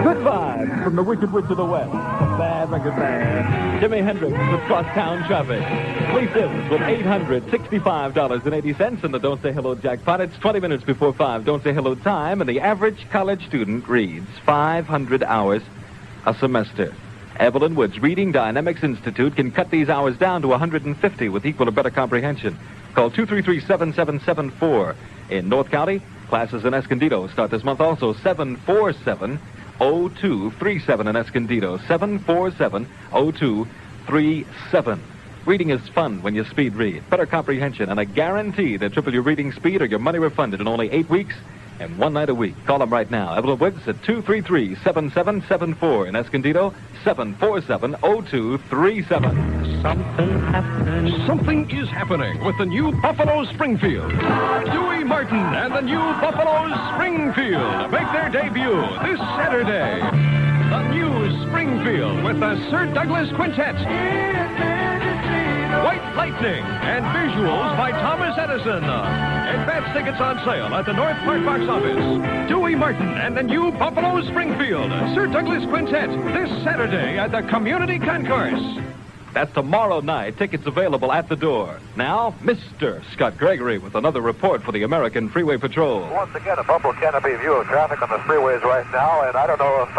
Good vibes from the Wicked Witch of the West. A bad record man. Jimi Hendrix with Crosstown Traffic. Lee Simms with $865.80 in the Don't Say Hello jackpot. It's 20 minutes before 5. Don't Say Hello time, and the average college student reads 500 hours a semester. Evelyn Wood's Reading Dynamics Institute can cut these hours down to 150 with equal or better comprehension. Call 233-7774. In North County, classes in Escondido start this month also. 747-0237 in Escondido. 747-0237. Reading is fun when you speed read. Better comprehension and a guarantee that triple your reading speed or your money refunded in only 8 weeks and 1 night a week. Call them right now. Evelyn Woods at 233-7774 in Escondido. 747-0237. Something happening. Something is happening with the new Buffalo Springfield. Dewey Martin and the new Buffalo Springfield make their debut this Saturday. The new Springfield with the Sir Douglas Quintet. White Lightning and visuals by Thomas Edison. Advance tickets on sale at the North Park box office. Dewey Martin and the new Buffalo Springfield, Sir Douglas Quintet, this Saturday at the Community Concourse. That's tomorrow night. Tickets available at the door. Now, Mr. Scott Gregory with another report for the American Freeway Patrol. Once again, a bubble canopy view of traffic on the freeways right now, and I don't know if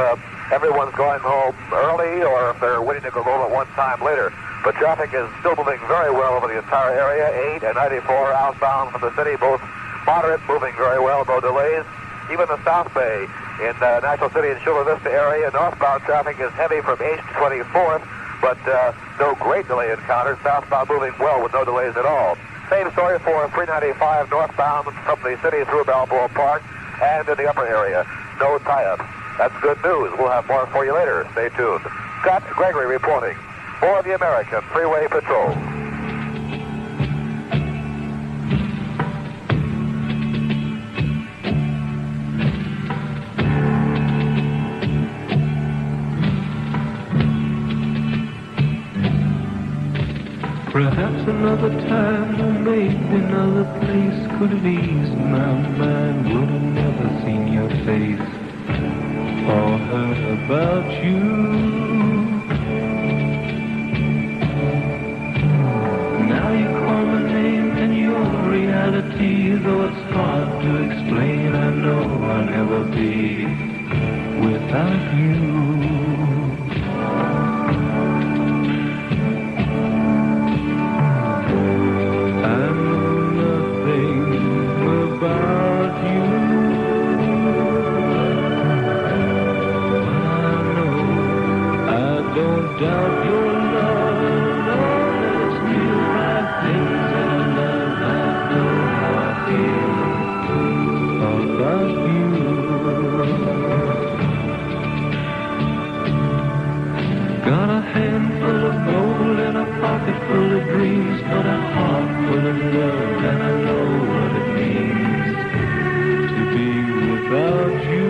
everyone's going home early or if they're waiting to go home at one time later. But traffic is still moving very well over the entire area. 8 and 94 outbound from the city, both moderate, moving very well, no delays. Even the South Bay in National City and Chula Vista area, northbound traffic is heavy from 8th to 24th, but no great delay encountered. Southbound moving well with no delays at all. Same story for 395 northbound from the city through Balboa Park and in the upper area. No tie-ups. That's good news. We'll have more for you later. Stay tuned. Scott Gregory reporting for the American Freeway Patrol. Perhaps another time or maybe another place could have eased my mind. Would have never seen your face or heard about you. Now you call my name and your reality, though it's hard to explain. I know I'll never be without you. Doubt your love, Lord, it's still right things and I know how I feel about you. Got a handful of gold and a pocket full of dreams, but a heart full of love, and I know what it means to be without you.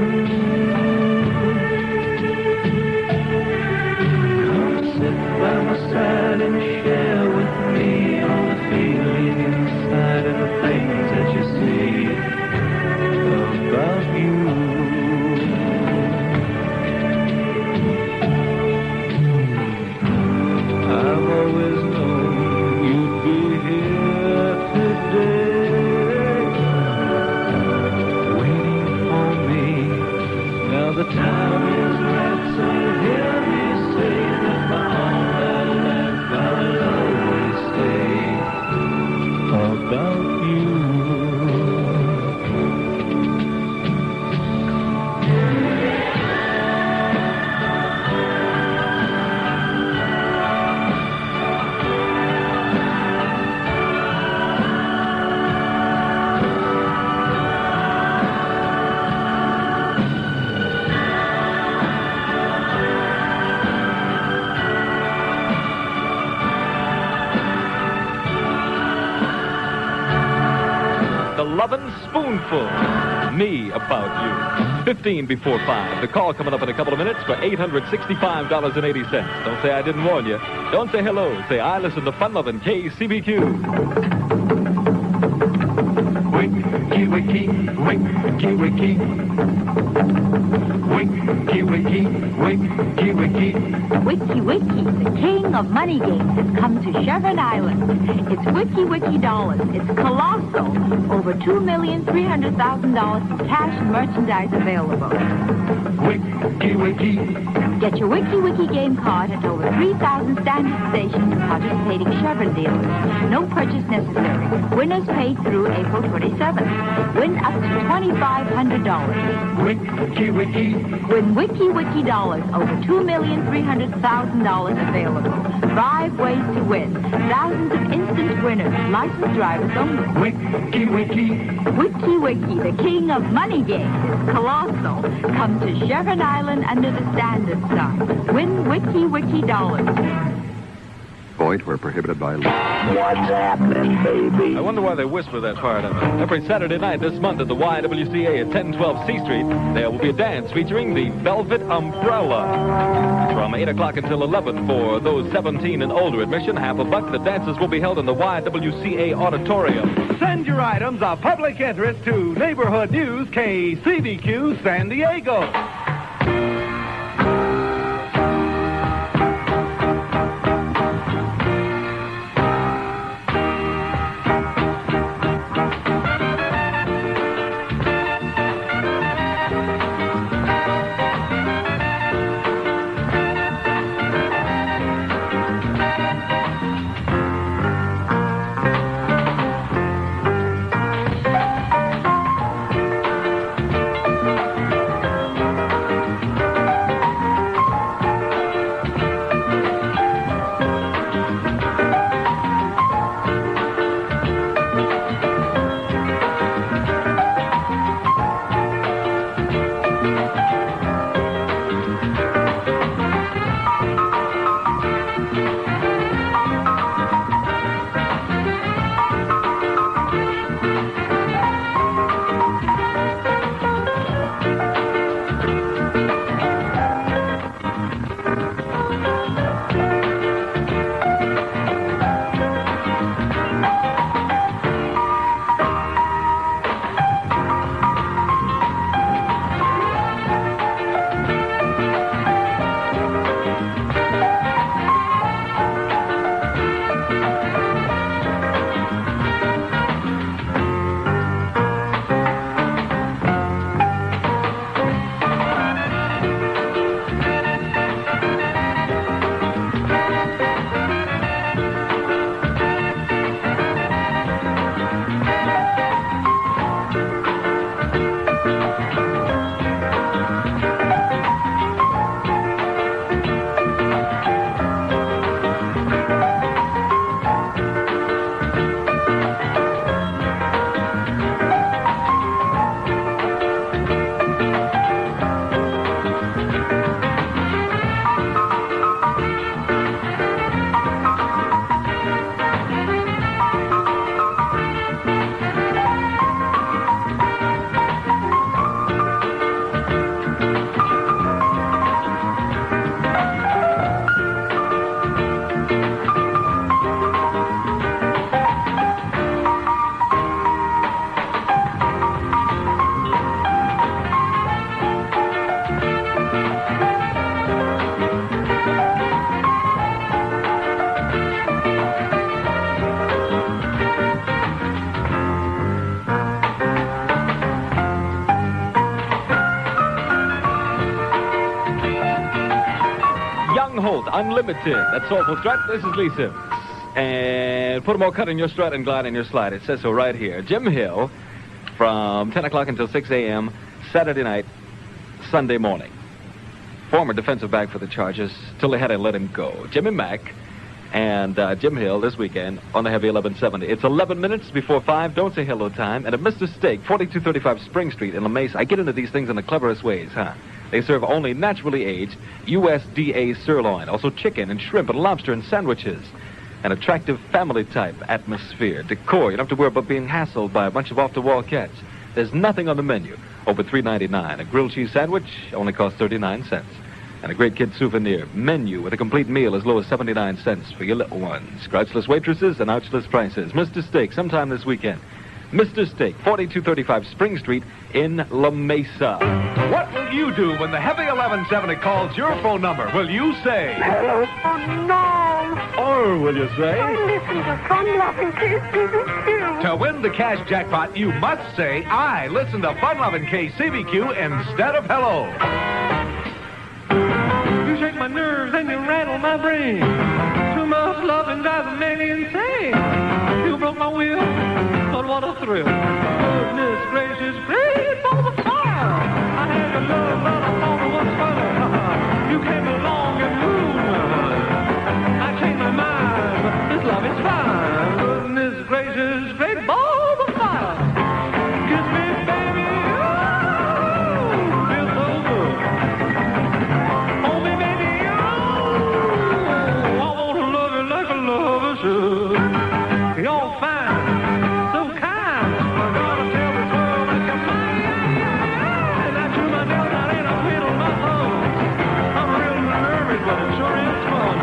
By my side and share with me all the feeling inside and the things that you see about you. I've always known you'd be here today, waiting for me. Now the time is right, so you hear me say that my about you. Lovin' Spoonful. Me about you. 15 before 5. The call coming up in a couple of minutes for $865.80. Don't say I didn't warn you. Don't say hello. Say I listen to fun-loving KCBQ. Wicked Winky, winky, winky, winky. Winky, winky, winky, winky. Wiki Wiki, the king of money games, has come to Chevron Island. It's Wiki Wiki dollars. It's colossal. Over $2,300,000 in cash and merchandise available. Winky, winky. Get your Wiki Wiki game card at over 3,000 standard stations and participating Chevron dealers. No purchase necessary. Winners paid through April 27th. Win up to $2,500. Winky, winky. Win Wiki Wiki dollars. Over $2,300,000 available. 5 ways to win. Thousands of instant winners. Licensed drivers only. Winky, winky. Wiki Wiki, the king of money games, is colossal. Come to Chevron Island under the standard sign. Win Wiki Wiki dollars. Void where prohibited by law. What's happening, baby? I wonder why they whisper that part of it. Every Saturday night this month at the YWCA at 1012 C Street, there will be a dance featuring the Velvet Umbrella. From 8 o'clock until 11 for those 17 and older. Admission, $50. The dances will be held in the YWCA auditorium. Send your items of public interest to Neighborhood News, KCBQ San Diego. Unlimited. That's Soulful Strut. This is Lee Simms. And put a more cut in your strut and glide in your slide. It says so right here. Jim Hill from 10 o'clock until 6 a.m. Saturday night, Sunday morning. Former defensive back for the Chargers till they had to let him go. Jimmy Mack and Jim Hill this weekend on the Heavy 1170. It's 11 minutes before 5. Don't say hello time. And at Mr. Steak, 4235 Spring Street in La Mesa. I get into these things in the cleverest ways, huh? They serve only naturally aged USDA sirloin, also chicken and shrimp and lobster and sandwiches. An attractive family-type atmosphere. Decor, you don't have to worry about being hassled by a bunch of off-the-wall cats. There's nothing on the menu over $3.99. A grilled cheese sandwich only costs 39 cents. And a great kid souvenir menu with a complete meal as low as 79 cents for your little ones. Grouchless waitresses and ouchless prices. Mr. Steak, sometime this weekend. Mr. Steak, 4235 Spring Street in La Mesa. What will you do when the Heavy 1170 calls your phone number? Will you say, Hello? Oh, no. or will you I say, listen to fun-loving KCBQ. to win the cash jackpot, you must say, I listen to fun-loving KCBQ instead of hello. You shake my nerves and you rattle my brain. Too much loving drives me insane. You broke my will, but what a thrill. Goodness gracious, great for the fire. I had your love, but I thought it was funny. You came along and moved me. I changed my mind, but this love is fine. Goodness gracious, great ball of fire. Kiss me, baby, ooh, feel so good. Hold me, baby, ooh, I want to love you like a lover should. You're fine, so kind. I gotta tell this world that you're mine. And I chew my nails out and I whittle my thumbs. I'm real nervous, but it sure is fun.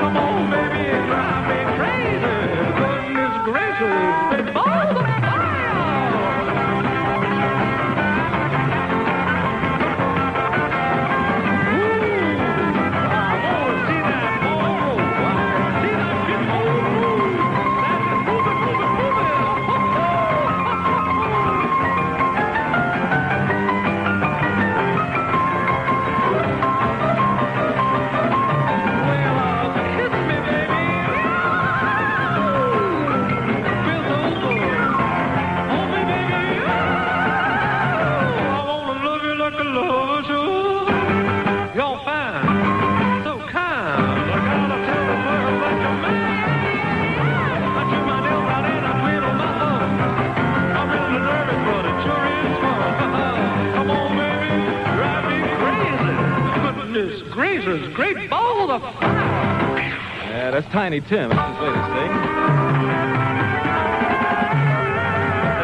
Come on, baby, and drive me crazy. Goodness gracious, big ball of fire. Ooh, I wanna see that ball. See that big ball. That's it, move it, move it, move it. Well, kiss me, baby. Feel so good. Hold me, baby. I wanna love you like a lover should. You're fine, so kind. I gotta tell the world that you're mine. I chew my nails out and I twiddle my thumbs. I'm really nervous, but it sure is fun. Come on, baby, drive me crazy. Goodness gracious, great ball of fire. Yeah, that's Tiny Tim. That's his latest thing.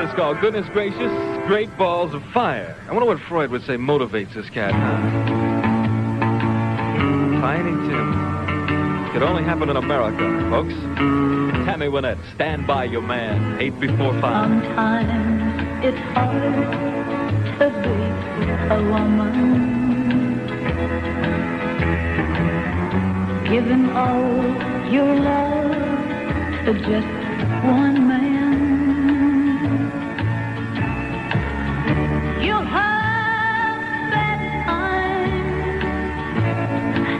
It's called Goodness Gracious, Great Balls of Fire. I wonder what Freud would say motivates this cat. Tiny Tim. Could only happen in America, folks. Tammy Wynette, Stand By Your Man, 8 before 5. Sometimes it's hard to be a woman, giving all your love to just one man. You'll have bad times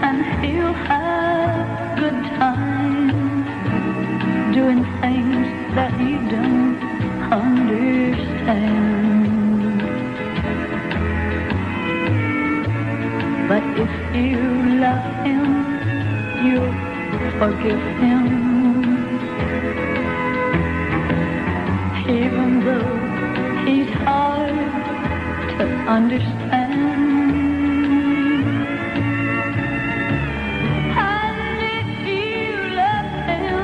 and he'll have good times, doing things that you don't understand. But if you love him, you'll forgive him, even though he's hard to understand. And if you love him,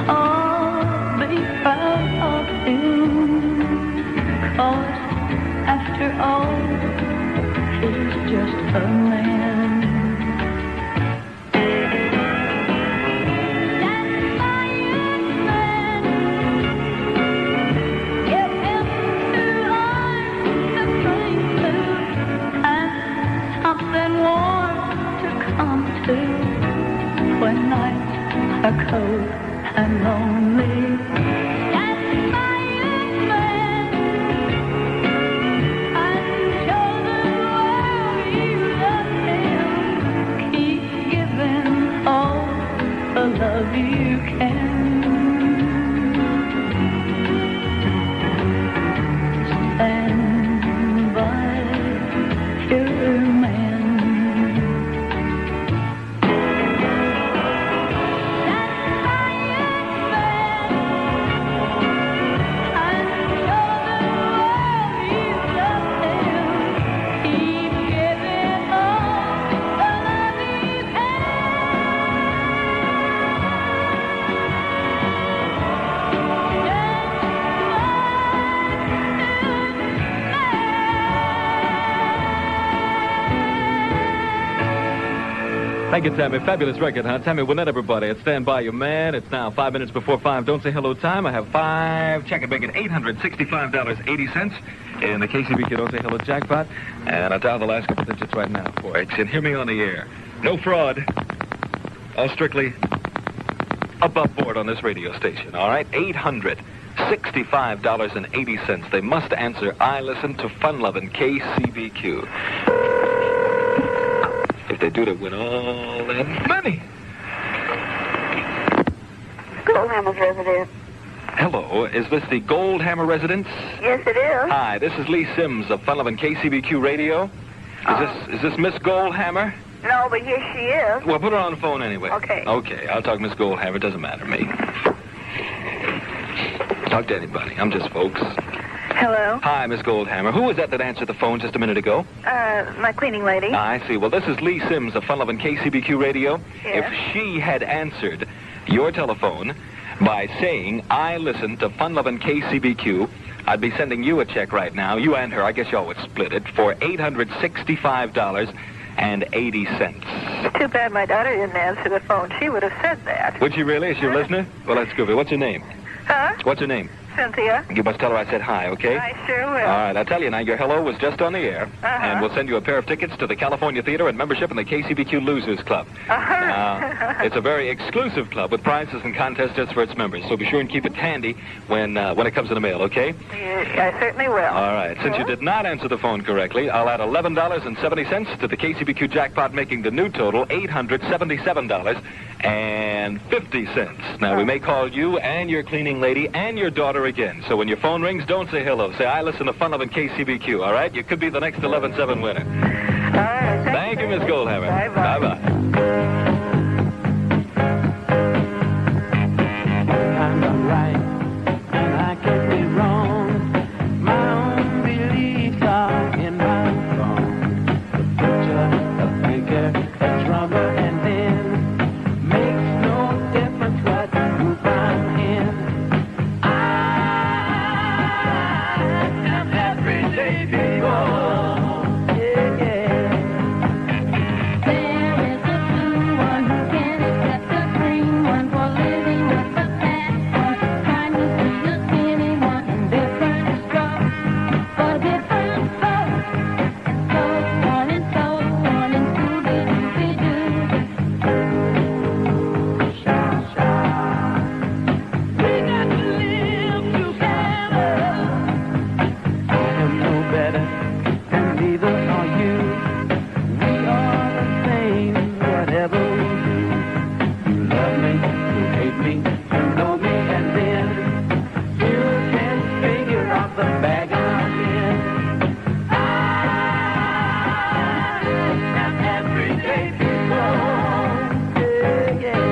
oh, be proud of him, 'cause after all, he's just a man. Stand by your man. Give him 2 arms to cling to and something warm to come to when nights are cold and lonely. Stand by your man and show the world you love him. Keep giving all the love you can. Stand by your man. Stand by your man. Thank you, Tammy. Fabulous record, huh? Tammy Wynette, everybody. It's Stand By Your Man. It's now 5 minutes before 5. Don't say hello time. I have 5. Check and make it $865.80 in the KCBQ Don't Say Hello jackpot. And I'll dial the last couple digits right now for it. And hear me on the air. No fraud. All strictly above board on this radio station. All right? $865.80. They must answer, I listen to Fun Lovin' KCBQ. If they do, they win all that money. Goldhammer's residence. Hello, is this the Goldhammer residence? Yes, it is. Hi, this is Lee Simms of Fun Lovin' KCBQ Radio. Is this Miss Goldhammer? No, but here she is. Well, put her on the phone anyway. Okay. Okay, I'll talk Miss Goldhammer. It doesn't matter to me. Talk to anybody. I'm just folks. Hello? Hi, Miss Goldhammer. Who was that answered the phone just a minute ago? My cleaning lady. I see. Well, this is Lee Simms of Fun Lovin' KCBQ Radio. Yes. If she had answered your telephone by saying, I listen to Fun Lovin' KCBQ, I'd be sending you a check right now, you and her, I guess y'all would split it, for $865.80. Too bad my daughter didn't answer the phone. She would have said that. Would she really? Is she a listener? Well, that's good. What's your name? Huh? What's your name? Cynthia. You must tell her I said hi, okay? I sure will. All right, I'll tell you now, your hello was just on the air, and we'll send you a pair of tickets to the California Theater and membership in the KCBQ Losers Club. Now, it's a very exclusive club with prizes and contests just for its members, so be sure and keep it handy when it comes in the mail, okay? I certainly will. All right, since you did not answer the phone correctly, I'll add $11.70 to the KCBQ jackpot, making the new total $877.50. Now, we may call you and your cleaning lady and your daughter again, so when your phone rings, don't say hello. Say, I listen to Fun Lovin' KCBQ, all right? You could be the next 11-7 winner. All right. Thank you, Miss Goldhammer. Bye-bye. Bye-bye. I'm right, and I can't be wrong. My own beliefs are in my wrong. The picture, the thinker, the drummer, and then makes no difference what group I'm in. I am everyday people. Yeah, yeah. There is a blue one who can accept the green one for living with the bad one, trying to see the skinny one in different strokes for different folks, and so on and so on and Scooby-Dooby-Doo. We got to live together. I am no better, and neither are you. We are the same, whatever we do. You love me, you hate me, you know me, and then you can figure out the bag I'm in. I am everyday people. Yeah, yeah.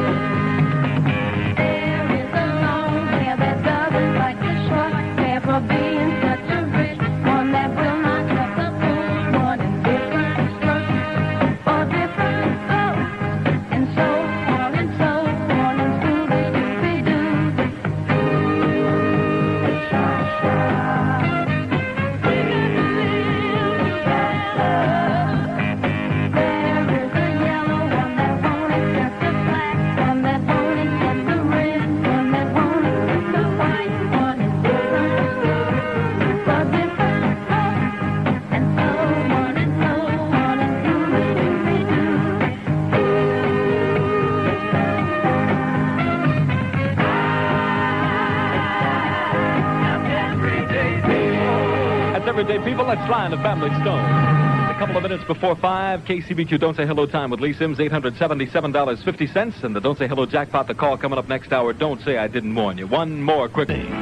There is a long hair that doesn't like the short hair for being such a rich one that will not cut the full one in different strokes for different folks, and so on and so on and Scooby-Dooby-Doo. We got to live together. There is a yellow one that won't accept the black one, that won't accept the red one, that won't accept the white one, and different strokes for different folks, and so on and so on and Scooby-Dooby-Doo. That's Everyday People. Let's fly in the Family Stone. A couple of minutes before 5, KCBQ Don't Say Hello time with Lee Simms, $877.50. And the Don't Say Hello jackpot, the call coming up next hour. Don't say I didn't warn you. One more quick thing.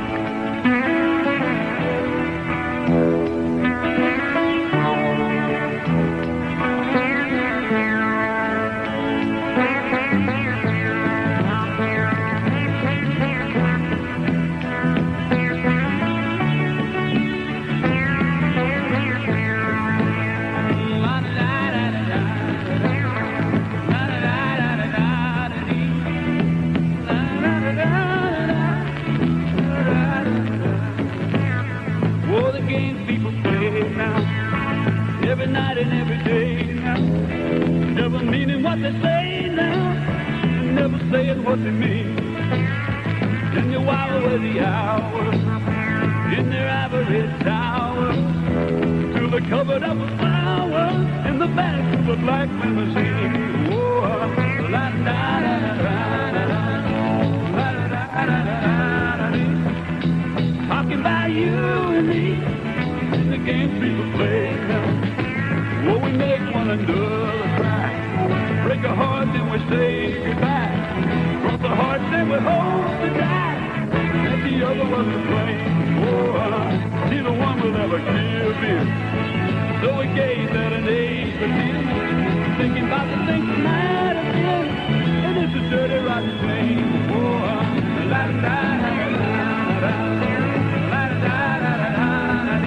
Oh, the games people play now, every night and every day now. never meaning what they say now, never saying what they mean. Then you while away the hours in their ivory tower, till they're covered up with flowers in the back of a black limousine. Oh, la da da da da da da, la da da da da da da. Talking about you and me, and the games people play. Oh, we make one another cry, break a heart, then we say goodbye. Cross a heart, then we hope to die. And the other was to blame. Oh, neither one will ever give in. So we gazed at an age for ten, thinking about the things that might have been. And it's a dirty, rotten flame. Oh, la da da da da, la da da da da da.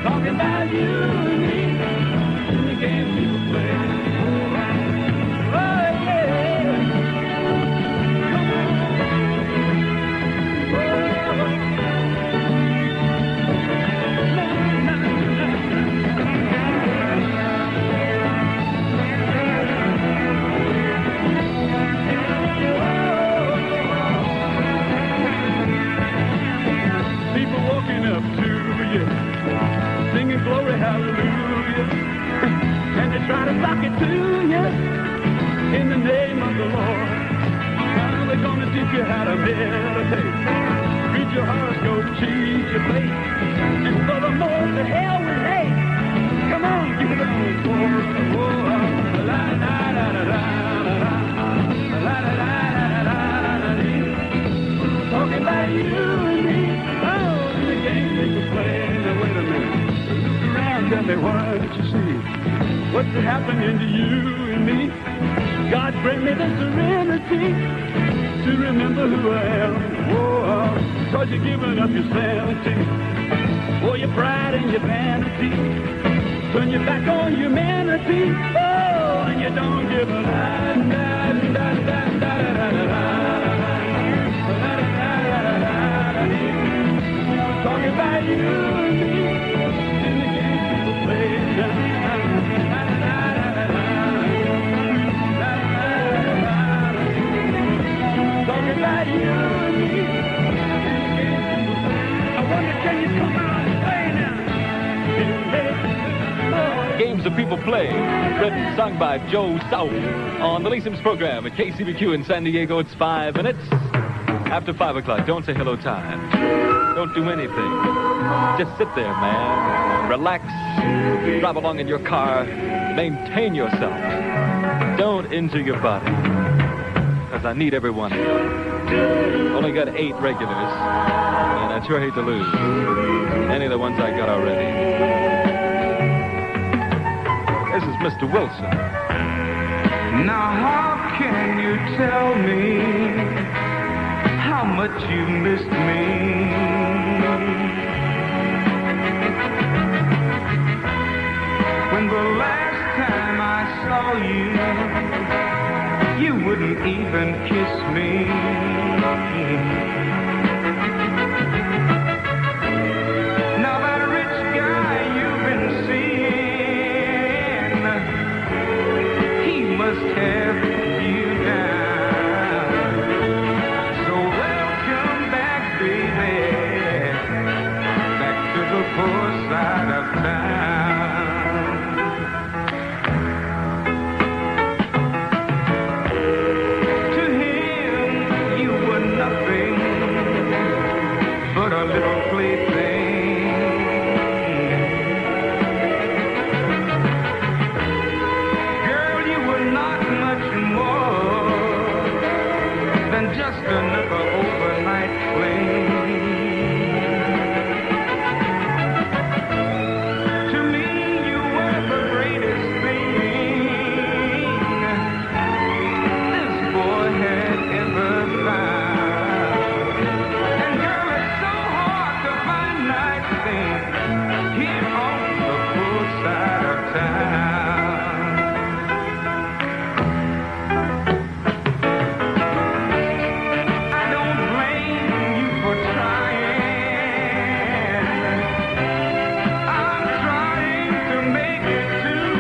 Talking about you and me, and the game people play. Oh, yeah. Come on. People walking up to you, singing glory hallelujah, and they try to sock it to you in the name of the Lord. Now they're gonna teach you how to meditate, read your horoscope, cheat your fate, and furthermore, the hell with hate. Come on, give it on for us. Oh, la da da da da da, la da da da da da da. Talking about you and me, oh, the game they can play. Now wait a minute, look around, tell me what you see. What's happening to you and me? God bring me the serenity to remember who I am. Oh, cause you're giving up your sanity, oh, your pride and your vanity. Turn your back on humanity, oh, and you don't give a da da da da da da da. Talking about you and me, in the game people play. Talking about you and me, in the game people play. I wonder, can you come out and play now? Games of People Play, written and sung by Joe South on the Lee Simms program at KCBQ in San Diego. It's 5 minutes after 5 o'clock. Don't say hello time. Don't do anything. Just sit there, man. Relax. Drive along in your car. Maintain yourself. Don't injure your body. Because I need everyone. Only got 8 regulars. And I sure hate to lose any of the ones I got already. This is Mr. Wilson. Now how can you tell me how much you missed me? When the last time I saw you, you wouldn't even kiss me. Now that rich guy you've been seeing, he must have you down. So welcome back, baby, back to the poor side of town. To him, you were nothing but a little plaything. Girl, you were not much more than just another overnight fling. To me, you were the greatest thing this boy had ever found. And girl, it's so hard to find nice things here on the poor side of town. I don't blame you for trying. I'm trying to make it too.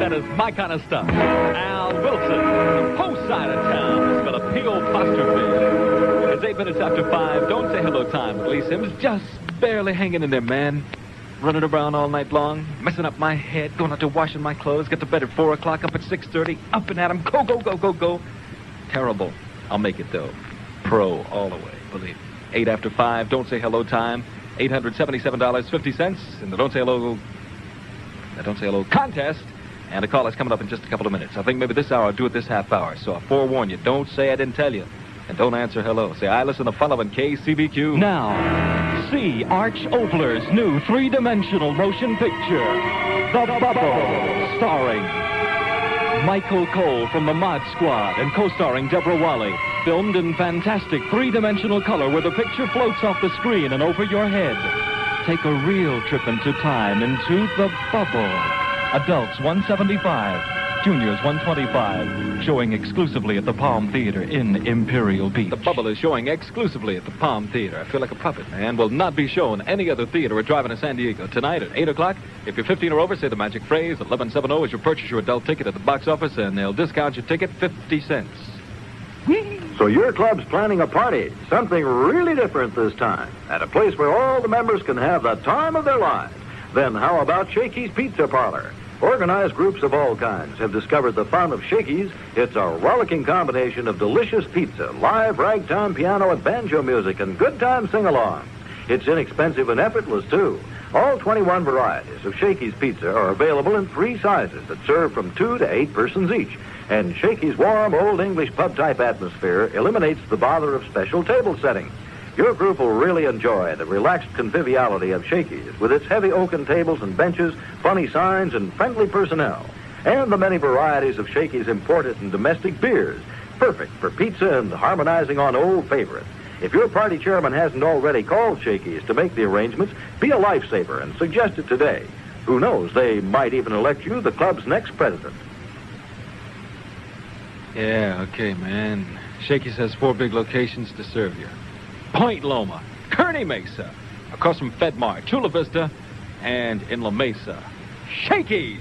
That is my kind of stuff. Al Wilson, the post side of town. It's got a P.O. apostrophe. It's 8 minutes after 5. Don't say hello time with Lee Simms. Just barely hanging in there, man. Running around all night long, messing up my head, going out to washing my clothes, get to bed at 4 o'clock, up at 6:30, up and at 'em. Go, go, go, go, go. Terrible. I'll make it, though. Pro all the way, believe me. 8 after 5. Don't say hello time. $877.50 in the Don't Say Hello contest. And a call is coming up in just a couple of minutes. I think maybe this hour I'll do it this half hour. So I forewarn you, don't say I didn't tell you. And don't answer hello. Say, I listen to following KCBQ. Now, see Arch Obler's new three-dimensional motion picture, The Bubble, starring Michael Cole from the Mod Squad and co-starring Deborah Wally. Filmed in fantastic three-dimensional color where the picture floats off the screen and over your head. Take a real trip into time, into The Bubble. Adults $175, juniors $125. Showing exclusively at the Palm Theater in Imperial Beach. The Bubble is showing exclusively at the Palm Theater. I feel like a puppet, man. Will not be shown any other theater or drive-in in San Diego. Tonight at 8 o'clock, if you're 15 or over, say the magic phrase 1170 as you purchase your adult ticket at the box office, and they'll discount your ticket 50 cents. So your club's planning a party, something really different this time, at a place where all the members can have the time of their lives. Then how about Shakey's Pizza Parlor? Organized groups of all kinds have discovered the fun of Shakey's. It's a rollicking combination of delicious pizza, live ragtime piano and banjo music, and good time sing-alongs. It's inexpensive and effortless, too. All 21 varieties of Shakey's Pizza are available in 3 sizes that serve from 2 to 8 persons each. And Shakey's warm, old English pub-type atmosphere eliminates the bother of special table settings. Your group will really enjoy the relaxed conviviality of Shakey's with its heavy oaken tables and benches, funny signs, and friendly personnel. And the many varieties of Shakey's imported and domestic beers, perfect for pizza and harmonizing on old favorites. If your party chairman hasn't already called Shakey's to make the arrangements, be a lifesaver and suggest it today. Who knows, they might even elect you the club's next president. Yeah, okay, man. Shakey's has 4 big locations to serve you. Point Loma, Kearney Mesa, across from Fedmar, Chula Vista, and in La Mesa. Shakey's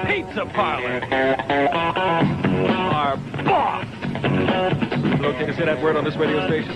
Pizza Parlor. Our boss. Is it okay to say that word on this radio station?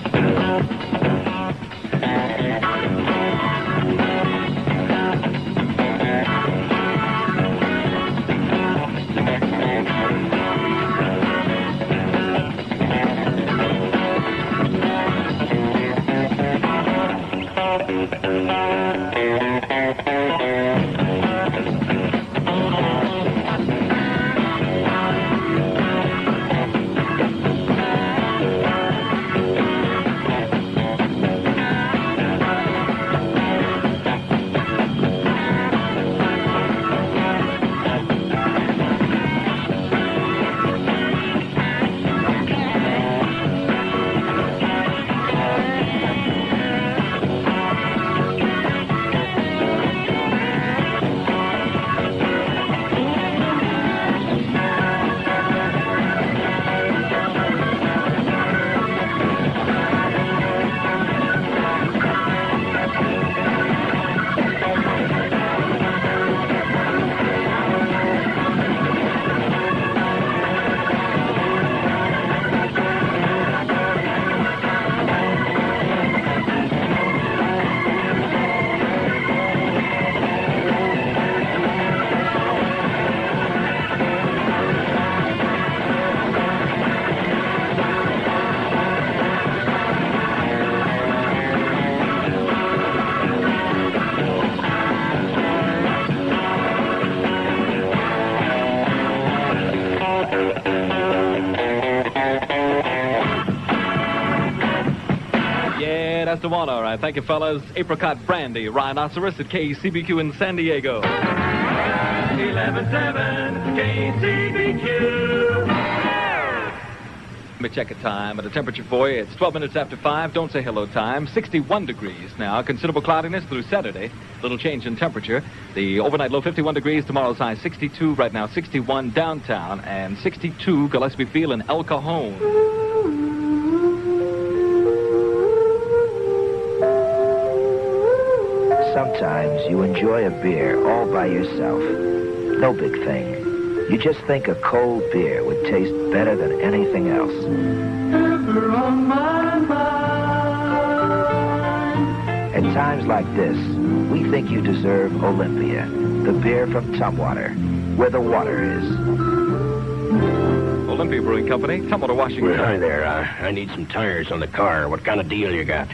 That's the one, all right. Thank you, fellas. Apricot Brandy, Rhinoceros at KCBQ in San Diego. 11-7, KCBQ. Let me check a time at the temperature for you. It's 12 minutes after 5. Don't say hello time. 61 degrees now. Considerable cloudiness through Saturday. Little change in temperature. The overnight low 51 degrees. Tomorrow's high 62. Right now 61 downtown and 62 Gillespie Field in El Cajon. Sometimes you enjoy a beer all by yourself. No big thing. You just think a cold beer would taste better than anything else. Ever on my mind. At times like this, we think you deserve Olympia, the beer from Tumwater, where the water is. Olympia Brewing Company, Tumwater, Washington. Well, hi there. I need some tires on the car. What kind of deal you got?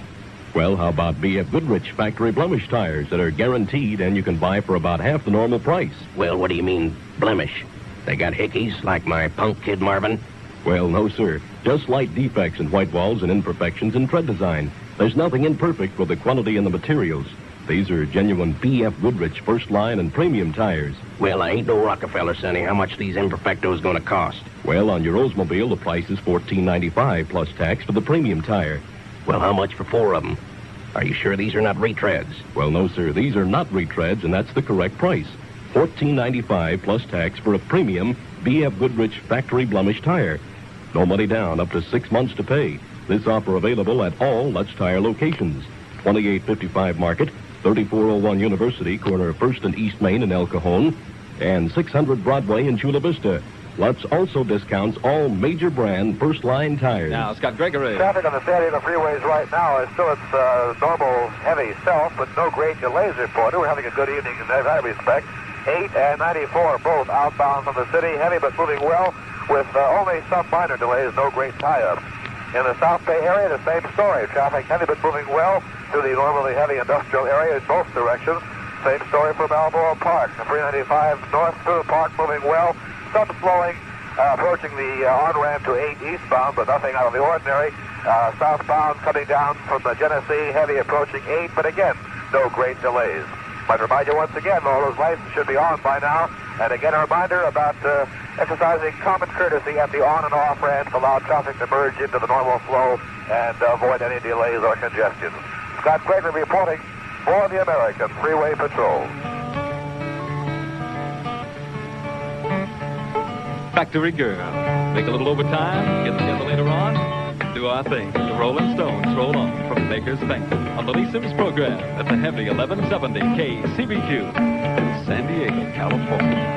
Well, how about B.F. Goodrich factory blemish tires that are guaranteed and you can buy for about half the normal price? Well, what do you mean, blemish? They got hickeys like my punk kid Marvin? Well, no, sir. Just slight defects in white walls and imperfections in tread design. There's nothing imperfect with the quality and the materials. These are genuine B.F. Goodrich first line and premium tires. Well, I ain't no Rockefeller, Sonny. How much these imperfectos gonna cost? Well, on your Oldsmobile, the price is $14.95 plus tax for the premium tire. Well, how much for 4 of them? Are you sure these are not retreads? Well, no, sir. These are not retreads, and that's the correct price. $14.95 plus tax for a premium B.F. Goodrich factory blemish tire. No money down, up to 6 months to pay. This offer available at all Lutz Tire locations. 2855 Market, 3401 University, corner of 1st and East Main in El Cajon, and 600 Broadway in Chula Vista. Lutz also discounts all major brand first-line tires. Now, Scott Gregory. Traffic on the San Diego freeways right now is still its normal heavy self, but no great delays reported. We're having a good evening in that respect. 8 and 94 both outbound from the city, heavy but moving well, with only some minor delays, no great tie-ups. In the South Bay area, the same story. Traffic heavy but moving well through the normally heavy industrial area in both directions. Same story for Balboa Park. The 395 north through the park moving well. Some slowing, approaching the on-ramp to 8 eastbound, but nothing out of the ordinary. Southbound coming down from the Genesee, heavy approaching 8, but again, no great delays. Might remind you once again, all those lights should be on by now. And again, a reminder about exercising common courtesy at the on and off ramps, allow traffic to merge into the normal flow and avoid any delays or congestion. Scott Gregory reporting for the American Freeway Patrol. Factory Girl. Make a little overtime, get together later on, do our thing. The Rolling Stones roll on from Baker's Bank on the Lee Simms program at the heavy 1170 KCBQ, San Diego, California.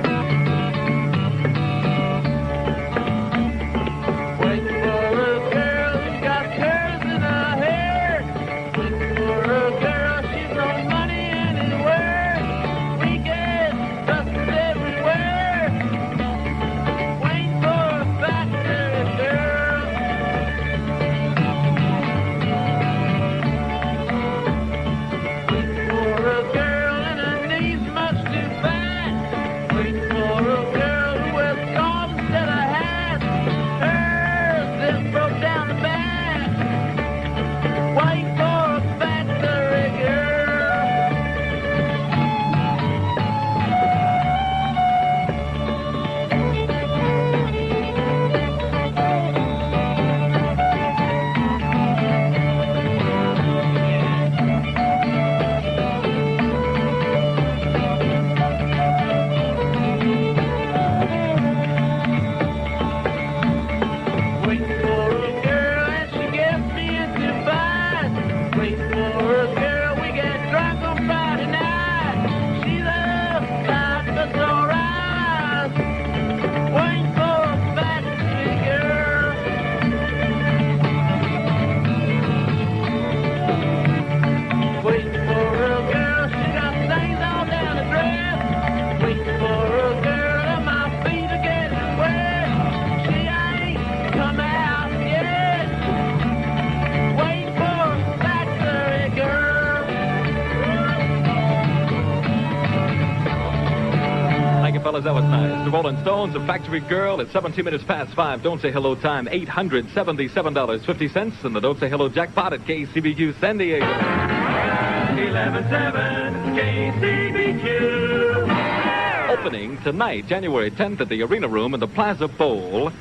Fellas, that was nice. The Rolling Stones, a Factory Girl at 17 minutes past 5. Don't say hello time, $877.50. And the Don't Say Hello jackpot at KCBQ San Diego. 11-7 KCBQ. Opening tonight, January 10th at the Arena Room in the Plaza Bowl,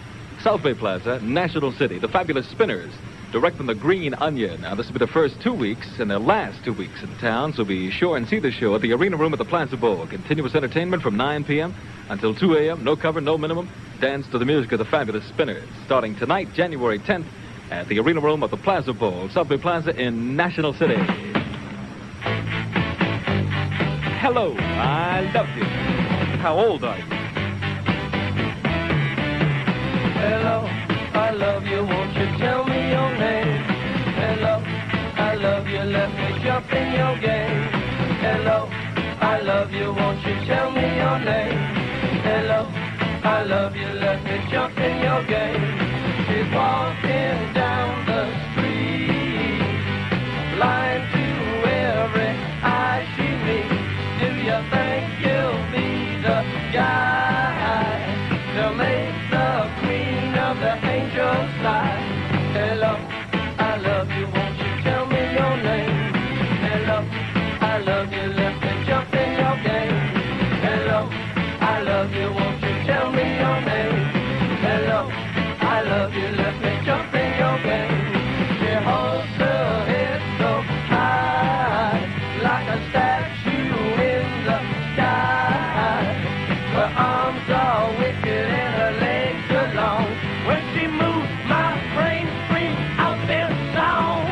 South Bay Plaza, National City. The Fabulous Spinners, direct from the Green Onion. Now, this will be the first 2 weeks and the last 2 weeks in town, so be sure and see the show at the Arena Room at the Plaza Bowl. Continuous entertainment from 9 p.m. until 2 a.m. No cover, no minimum. Dance to the music of the Fabulous Spinners. Starting tonight, January 10th, at the Arena Room at the Plaza Bowl, Subway Plaza in National City. Hello, I love you. how old are you? Hello, I love you, won't you tell me your name? Hello, I love you, let me jump in your game. Hello, I love you, won't you tell me your name? Hello, I love you, let me jump in your game. She's walking down the street, blind to every eye she meets. Do you think you'll be the guy to make the queen of the angels sigh? Hello, I love you, won't you tell me your name? Hello, I love you, let me jump in your game. Hello, I love you, won't you tell me your name? Hello, I love you, let me jump in your game. She holds her head so high, like a statue in the sky. Her arms are wicked and her legs are long. When she moves, my brain screams out this song.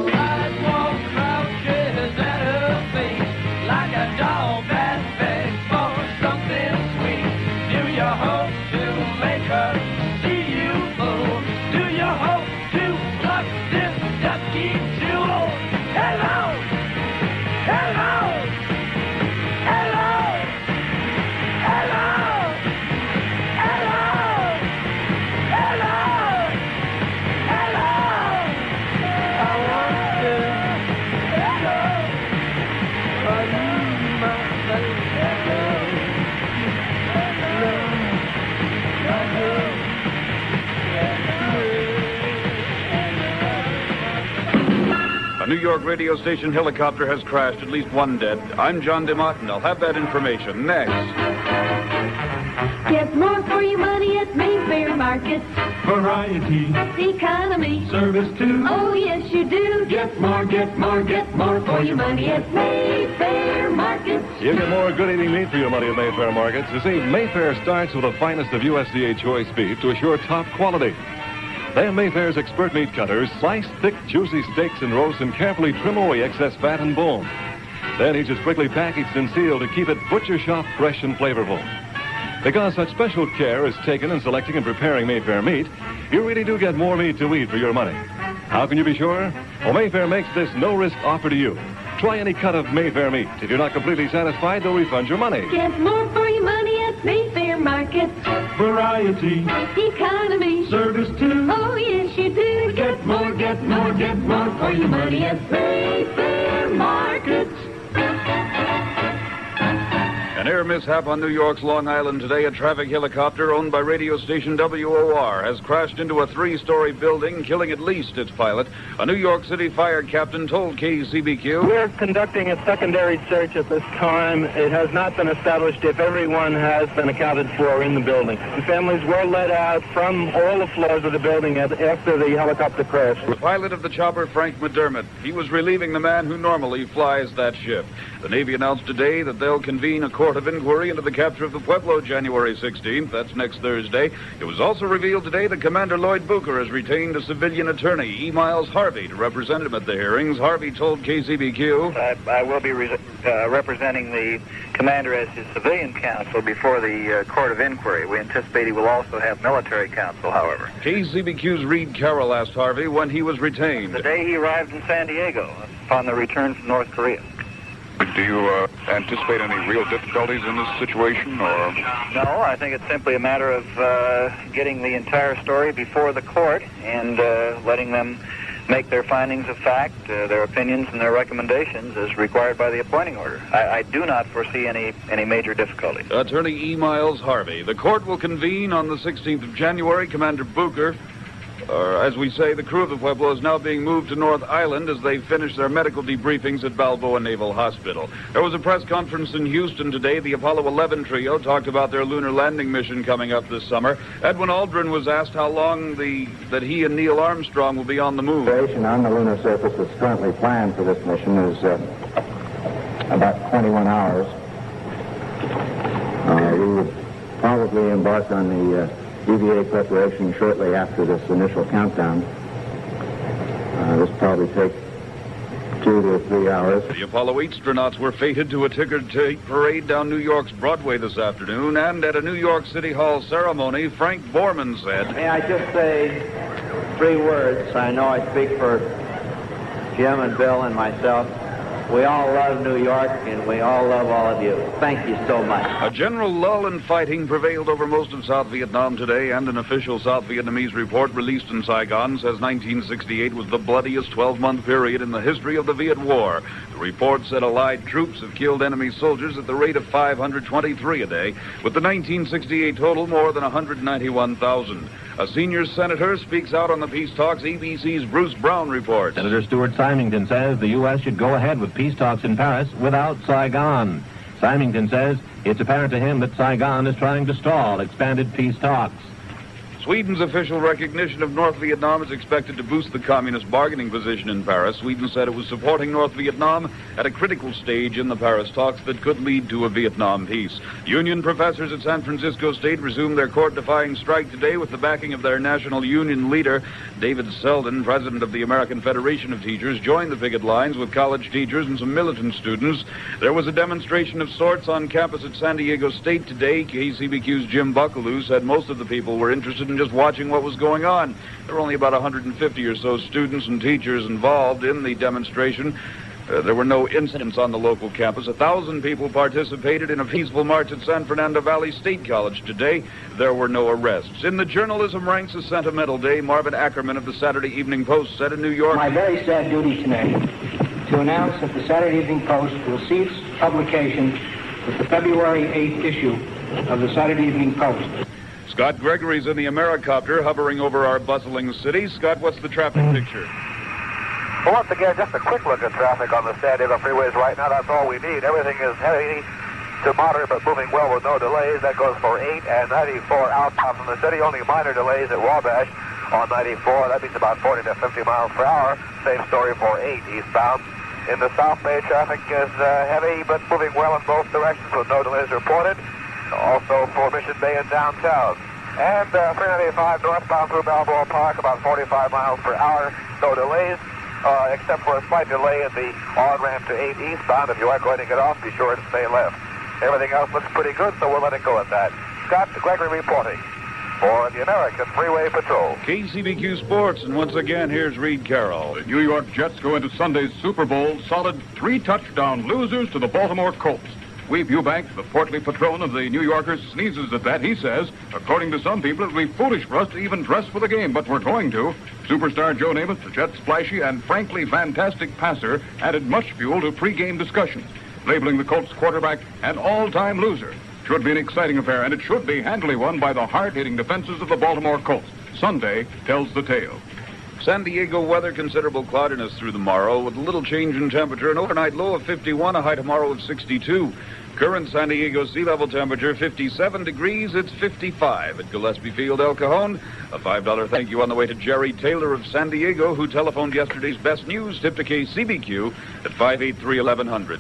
Sidewalk crouches at her feet, like a dog that begs for something sweet. Do you hope to make her see you, fool? Do you hope to pluck this dusky jewel? Hello! Hello! Hello! Hello! Hello! Hello! Hello! I wonder, hello, are you my baby? A New York radio station helicopter has crashed, at least one dead. I'm John DeMartin. I'll have that information next. Get more for your money at Mayfair Market. Variety, Economy. service too. Oh, yes, you do. Get more, get more, get more For your money at Mayfair Market. You get more good eating meat for your money at Mayfair Markets. You see, Mayfair starts with the finest of USDA choice beef to assure top quality. Then Mayfair's expert meat cutters slice thick, juicy steaks and roasts and carefully trim away excess fat and bone. Then each is quickly packaged and sealed to keep it butcher shop fresh and flavorful. Because such special care is taken in selecting and preparing Mayfair meat, you really do get more meat to eat for your money. How can you be sure? Well, Mayfair makes this no-risk offer to you. Try any cut of Mayfair meat. If you're not completely satisfied, they'll refund your money. Get more for your money at Mayfair Market. Variety, Economy. service too. Oh, yes, you do. Get more, get more, get more For your money at Mayfair Market. An air mishap on New York's Long Island today. A traffic helicopter owned by radio station WOR has crashed into a three-story building, killing at least its pilot. A New York City fire captain told KCBQ. We're conducting a secondary search at this time. It has not been established if everyone has been accounted for in the building. The families were let out from all the floors of the building after the helicopter crashed. The pilot of the chopper, Frank McDermott. He was relieving the man who normally flies that ship. The Navy announced today that they'll convene a court of inquiry into the capture of the Pueblo January 16th. That's next Thursday. It was also revealed today that Commander Lloyd Booker has retained a civilian attorney, E. Miles Harvey, to represent him at the hearings. Harvey told KCBQ. I will be representing the commander as his civilian counsel before the court of inquiry. We anticipate he will also have military counsel, however. KCBQ's Reed Carroll asked Harvey when he was retained. The day he arrived in San Diego upon the return from North Korea. Do you anticipate any real difficulties in this situation, or? No, I think it's simply a matter of getting the entire story before the court and letting them make their findings of fact, their opinions and their recommendations as required by the appointing order. I do not foresee any major difficulty. Attorney E. Miles Harvey. The court will convene on the 16th of January. Commander Booker, or as we say, the crew of the Pueblo is now being moved to North Island as they finish their medical debriefings at Balboa Naval Hospital. There was a press conference in Houston today. The Apollo 11 trio talked about their lunar landing mission coming up this summer. Edwin Aldrin was asked how long that he and Neil Armstrong will be on the moon. Duration on the lunar surface that's currently planned for this mission is about 21 hours. We would probably embark on the EVA preparation shortly after this initial countdown. This will probably take 2 to 3 hours. The Apollo astronauts were fated to a ticker-tape parade down New York's Broadway this afternoon, and at a New York City Hall ceremony, Frank Borman said, May I just say 3 words? I know I speak for Jim and Bill and myself. We all love New York, and we all love all of you. Thank you so much. A general lull in fighting prevailed over most of South Vietnam today, and an official South Vietnamese report released in Saigon says 1968 was the bloodiest 12-month period in the history of the Viet War. The report said Allied troops have killed enemy soldiers at the rate of 523 a day, with the 1968 total more than 191,000. A senior senator speaks out on the peace talks. ABC's Bruce Brown reports. Senator Stuart Symington says the U.S. should go ahead with peace talks in Paris without Saigon. Symington says it's apparent to him that Saigon is trying to stall expanded peace talks. Sweden's official recognition of North Vietnam is expected to boost the communist bargaining position in Paris. Sweden said it was supporting North Vietnam at a critical stage in the Paris talks that could lead to a Vietnam peace. Union professors at San Francisco State resumed their court-defying strike today with the backing of their national union leader. David Selden, president of the American Federation of Teachers, joined the picket lines with college teachers and some militant students. There was a demonstration of sorts on campus at San Diego State today. KCBQ's Jim Buckaloo said most of the people were interested in just watching what was going on. There were only about 150 or so students and teachers involved in the demonstration. There were no incidents on the local campus. 1,000 people participated in a peaceful march at San Fernando Valley State College today. There were no arrests. In the journalism ranks, a sentimental day. Marvin Ackerman of the Saturday Evening Post said in New York, My very sad duty tonight to announce that the Saturday Evening Post will cease publication with the February 8th issue of the Saturday Evening Post. Scott Gregory's in the Americopter hovering over our bustling city. Scott, what's the traffic picture? Well, once again, just a quick look at traffic on the San Diego freeways right now. That's all we need. Everything is heavy to moderate, but moving well with no delays. That goes for 8 and 94 outbound from the city. Only minor delays at Wabash on 94. That means about 40 to 50 miles per hour. Same story for 8 eastbound. In the South Bay, traffic is heavy, but moving well in both directions with no delays reported. Also for Mission Bay and downtown. And 395 northbound through Balboa Park, about 45 miles per hour. No delays, except for a slight delay in the on-ramp to 8 eastbound. If you are going to get off, be sure to stay left. Everything else looks pretty good, so we'll let it go at that. Scott Gregory reporting for the American Freeway Patrol. KCBQ Sports, and once again, here's Reed Carroll. The New York Jets go into Sunday's Super Bowl solid 3-touchdown losers to the Baltimore Colts. Weep Eubank, the portly patron of the New Yorkers, sneezes at that. He says, according to some people, it would be foolish for us to even dress for the game, but we're going to. Superstar Joe Namath, the Jets' flashy and frankly fantastic passer, added much fuel to pregame discussion, labeling the Colts quarterback an all-time loser. Should be an exciting affair, and it should be handily won by the hard-hitting defenses of the Baltimore Colts. Sunday tells the tale. San Diego weather, considerable cloudiness through tomorrow with a little change in temperature. An overnight low of 51, a high tomorrow of 62. Current San Diego sea level temperature 57 degrees. It's 55 at Gillespie Field, El Cajon. A $5 thank you on the way to Jerry Taylor of San Diego, who telephoned yesterday's best news tip to KCBQ at 583-1100.